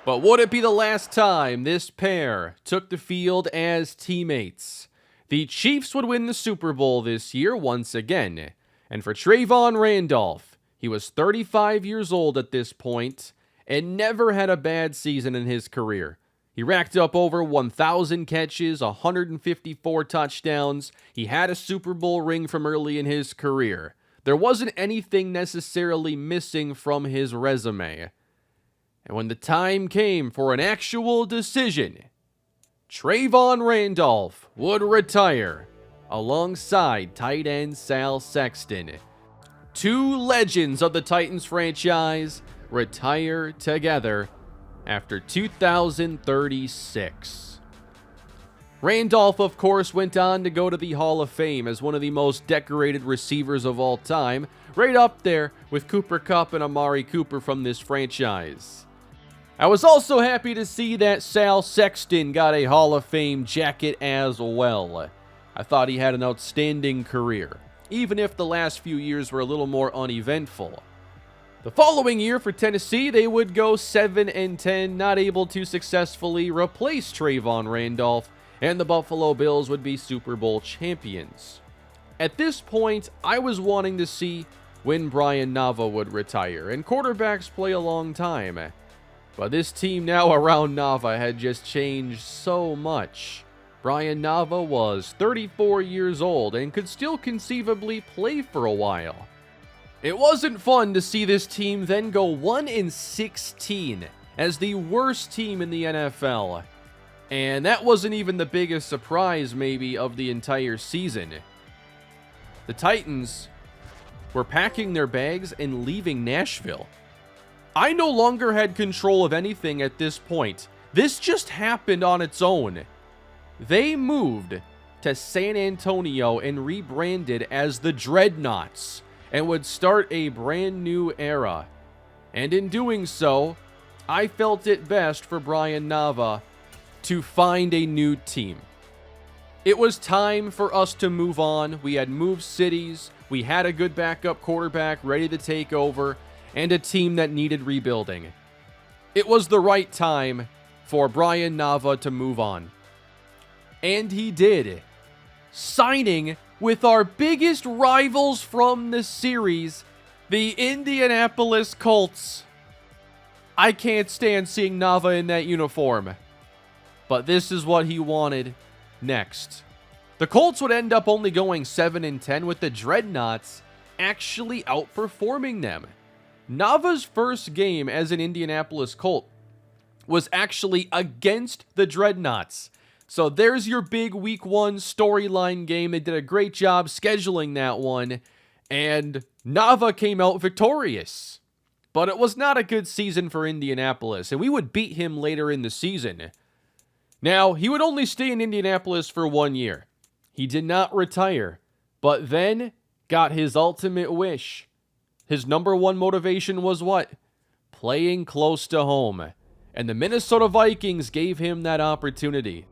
But would it be the last time this pair took the field as teammates? The Chiefs would win the Super Bowl this year once again. And for Treyvon Randolph, he was 35 years old at this point and never had a bad season in his career. He racked up over 1,000 catches, 154 touchdowns. He had a Super Bowl ring from early in his career. There wasn't anything necessarily missing from his resume. And when the time came for an actual decision, Treyvon Randolph would retire alongside tight end Sal Sexton. Two legends of the Titans franchise retire together after 2036. Randolph, of course, went on to go to the Hall of Fame as one of the most decorated receivers of all time, right up there with Cooper Kupp and Amari Cooper from this franchise. I was also happy to see that Sal Sexton got a Hall of Fame jacket as well. I thought he had an outstanding career, even if the last few years were a little more uneventful. The following year for Tennessee, they would go 7-10, not able to successfully replace Treyvon Randolph, and the Buffalo Bills would be Super Bowl champions. At this point, I was wanting to see when Brian Nava would retire, and quarterbacks play a long time. But this team now around Nava had just changed so much. Brian Nava was 34 years old and could still conceivably play for a while. It wasn't fun to see this team then go 1-16 as the worst team in the NFL. And that wasn't even the biggest surprise, maybe, of the entire season. The Titans were packing their bags and leaving Nashville. I no longer had control of anything at this point. This just happened on its own. They moved to San Antonio and rebranded as the Dreadnoughts and would start a brand new era. And in doing so, I felt it best for Brian Nava to find a new team. It was time for us to move on. We had moved cities, we had a good backup quarterback ready to take over, and a team that needed rebuilding. It was the right time for Brian Nava to move on. And he did, signing with our biggest rivals from the series, the Indianapolis Colts. I can't stand seeing Nava in that uniform, but this is what he wanted next. The Colts would end up only going 7-10, with the Dreadnoughts actually outperforming them. Nava's first game as an Indianapolis Colt was actually against the Dreadnoughts. So there's your big week 1 storyline game. They did a great job scheduling that one, and Nava came out victorious. But it was not a good season for Indianapolis, and we would beat him later in the season. Now, he would only stay in Indianapolis for 1 year. He did not retire, but then got his ultimate wish. His number 1 motivation was what? Playing close to home. And the Minnesota Vikings gave him that opportunity.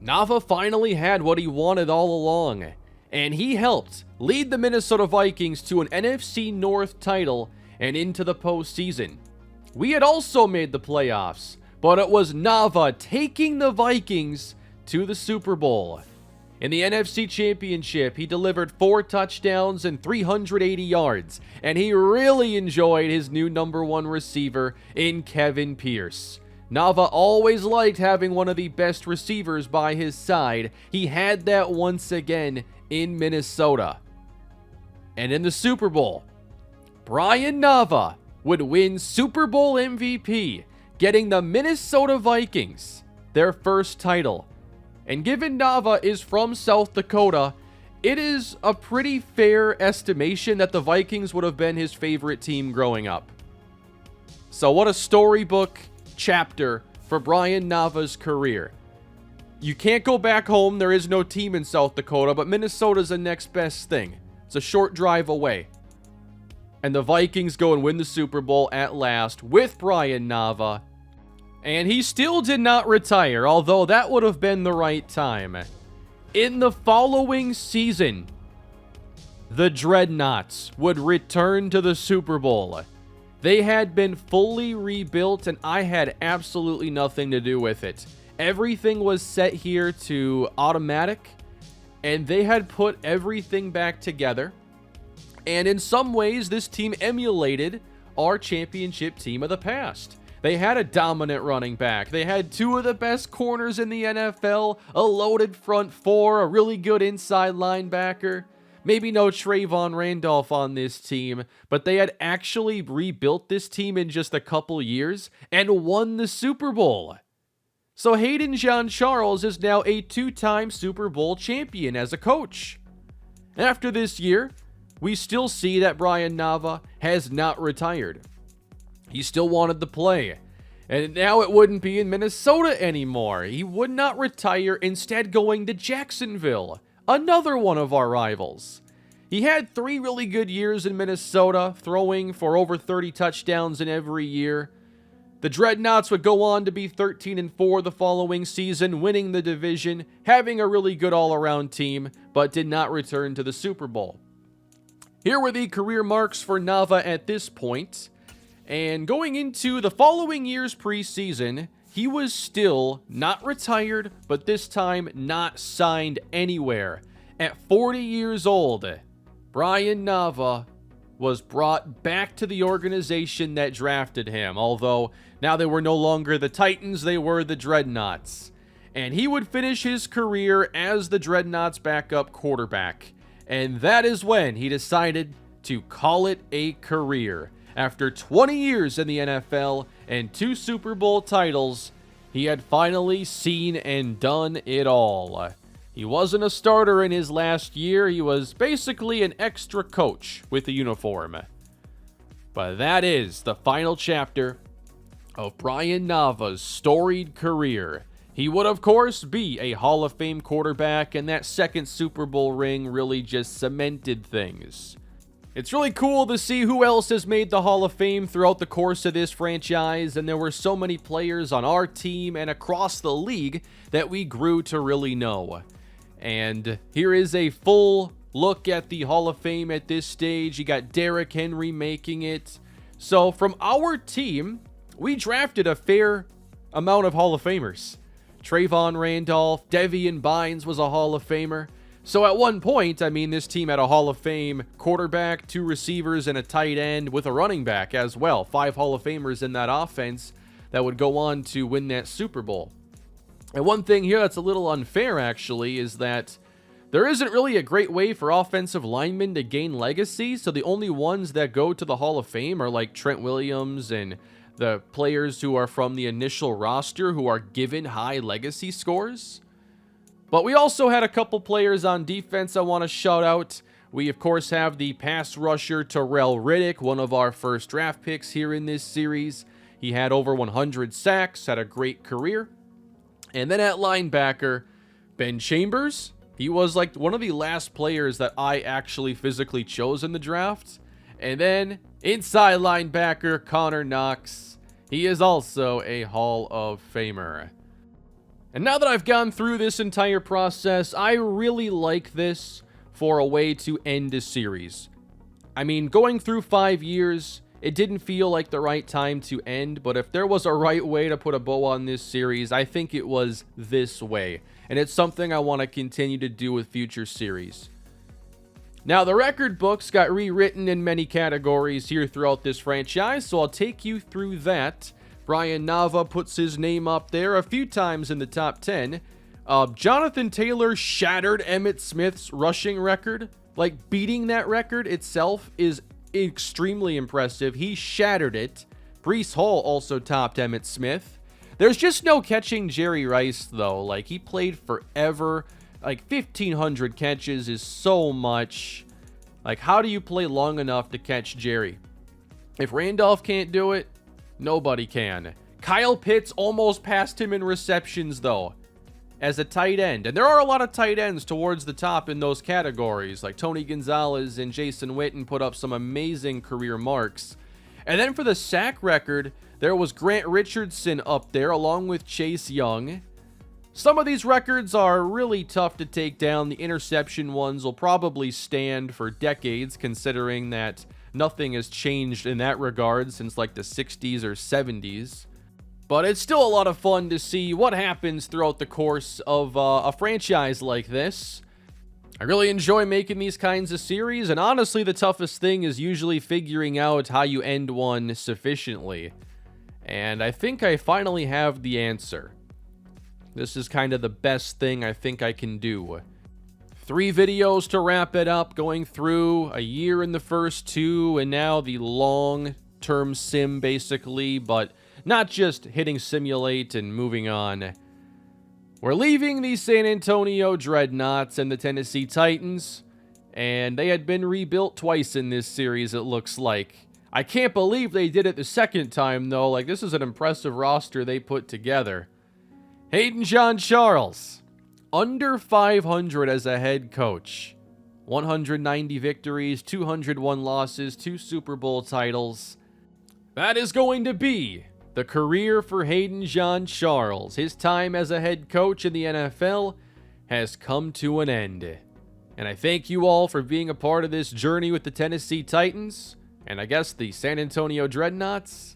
Nava finally had what he wanted all along, and he helped lead the Minnesota Vikings to an NFC North title and into the postseason. We had also made the playoffs, but it was Nava taking the Vikings to the Super Bowl. In the NFC Championship, he delivered 4 touchdowns and 380 yards, and he really enjoyed his new number 1 receiver in Kevin Pierce. Nava always liked having one of the best receivers by his side. He had that once again in Minnesota. And in the Super Bowl, Brian Nava would win Super Bowl MVP, getting the Minnesota Vikings their first title. And given Nava is from South Dakota, it is a pretty fair estimation that the Vikings would have been his favorite team growing up. So what a storybook chapter for Brian Nava's career. You can't go back home, there is no team in South Dakota, but Minnesota's the next best thing. It's a short drive away. And the Vikings go and win the Super Bowl at last with Brian Nava. And he still did not retire, although that would have been the right time. In the following season, the Dreadnoughts would return to the Super Bowl. They had been fully rebuilt, and I had absolutely nothing to do with it. Everything was set here to automatic, and they had put everything back together. And in some ways, this team emulated our championship team of the past. They had a dominant running back. They had 2 of the best corners in the NFL, a loaded front 4, a really good inside linebacker. Maybe no Treyvon Randolph on this team, but they had actually rebuilt this team in just a couple years and won the Super Bowl. So Hayden Jean-Charles is now a 2-time Super Bowl champion as a coach. After this year, we still see that Brian Nava has not retired. He still wanted to play. And now it wouldn't be in Minnesota anymore. He would not retire, instead going to Jacksonville, another one of our rivals. He had 3 really good years in Minnesota, throwing for over 30 touchdowns in every year. The Dreadnoughts would go on to be 13-4 the following season, winning the division, having a really good all-around team, but did not return to the Super Bowl. Here were the career marks for Nava at this point. And going into the following year's preseason, he was still not retired, but this time not signed anywhere. At 40 years old, Brian Nava was brought back to the organization that drafted him, although now they were no longer the Titans, they were the Dreadnoughts. And he would finish his career as the Dreadnoughts' backup quarterback. And that is when he decided to call it a career. After 20 years in the NFL and 2 Super Bowl titles, he had finally seen and done it all. He wasn't a starter in his last year, he was basically an extra coach with a uniform. But that is the final chapter of Brian Nava's storied career. He would, of course, be a Hall of Fame quarterback, and that second Super Bowl ring really just cemented things. It's really cool to see who else has made the Hall of Fame throughout the course of this franchise, and there were so many players on our team and across the league that we grew to really know. And here is a full look at the Hall of Fame at this stage. You got Derrick Henry making it. So from our team, we drafted a fair amount of Hall of Famers. Treyvon Randolph, Devian Bynes was a Hall of Famer. So at one point, I mean, this team had a Hall of Fame quarterback, 2 receivers, and a tight end with a running back as well. 5 Hall of Famers in that offense that would go on to win that Super Bowl. And one thing here that's a little unfair, actually, is that There isn't really a great way for offensive linemen to gain legacy, so the only ones that go to the Hall of Fame are like Trent Williams and the players who are from the initial roster who are given high legacy scores. But we also had a couple players on defense I want to shout out. We, of course, have the pass rusher Terrell Riddick, one of our first draft picks here in this series. He had over 100 sacks, had a great career. And then at linebacker, Ben Chambers. He was like one of the last players that I actually physically chose in the draft. And then inside linebacker Connor Knox. He is also a Hall of Famer. And now that I've gone through this entire process, I really like this for a way to end a series. I mean, going through 5 years, it didn't feel like the right time to end, but if there was a right way to put a bow on this series, I think it was this way. And it's something I want to continue to do with future series. Now, the record books got rewritten in many categories here throughout this franchise, so I'll take you through that. Brian Nava puts his name up there a few times in the top 10. Jonathan Taylor shattered Emmitt Smith's rushing record. Like, beating that record itself is extremely impressive. He shattered it. Breece Hall also topped Emmitt Smith. There's just no catching Jerry Rice, though. Like, he played forever. Like, 1,500 catches is so much. Like, how do you play long enough to catch Jerry? If Randolph can't do it, nobody can. Kyle Pitts almost passed him in receptions, though, as a tight end. And there are a lot of tight ends towards the top in those categories. Like, Tony Gonzalez and Jason Witten put up some amazing career marks. And then for the sack record, there was Grant Richardson up there along with Chase Young. Some of these records are really tough to take down. The interception ones will probably stand for decades, considering that nothing has changed in that regard since like the 60s or 70s. But it's still a lot of fun to see what happens throughout the course of a franchise like this. I really enjoy making these kinds of series, and honestly, the toughest thing is usually figuring out how you end one sufficiently. And I think I finally have the answer. This is kind of the best thing I think I can do. 3 videos to wrap it up, going through a year in the first 2, and now the long-term sim, basically, but not just hitting simulate and moving on. We're leaving the San Antonio Dreadnoughts and the Tennessee Titans, and they had been rebuilt twice in this series, it looks like. I can't believe they did it the second time, though. Like, this is an impressive roster they put together. Hayden John Charles, under 500 as a head coach. 190 victories, 201 losses, 2 Super Bowl titles. That is going to be the career for Hayden John Charles. His time as a head coach in the NFL has come to an end. And I thank you all for being a part of this journey with the Tennessee Titans, and I guess the San Antonio Dreadnoughts.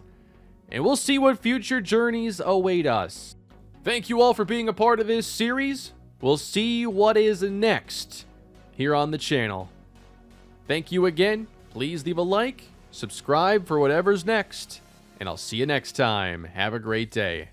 And we'll see what future journeys await us. Thank you all for being a part of this series. We'll see what is next here on the channel. Thank you again. Please leave a like, subscribe for whatever's next, and I'll see you next time. Have a great day.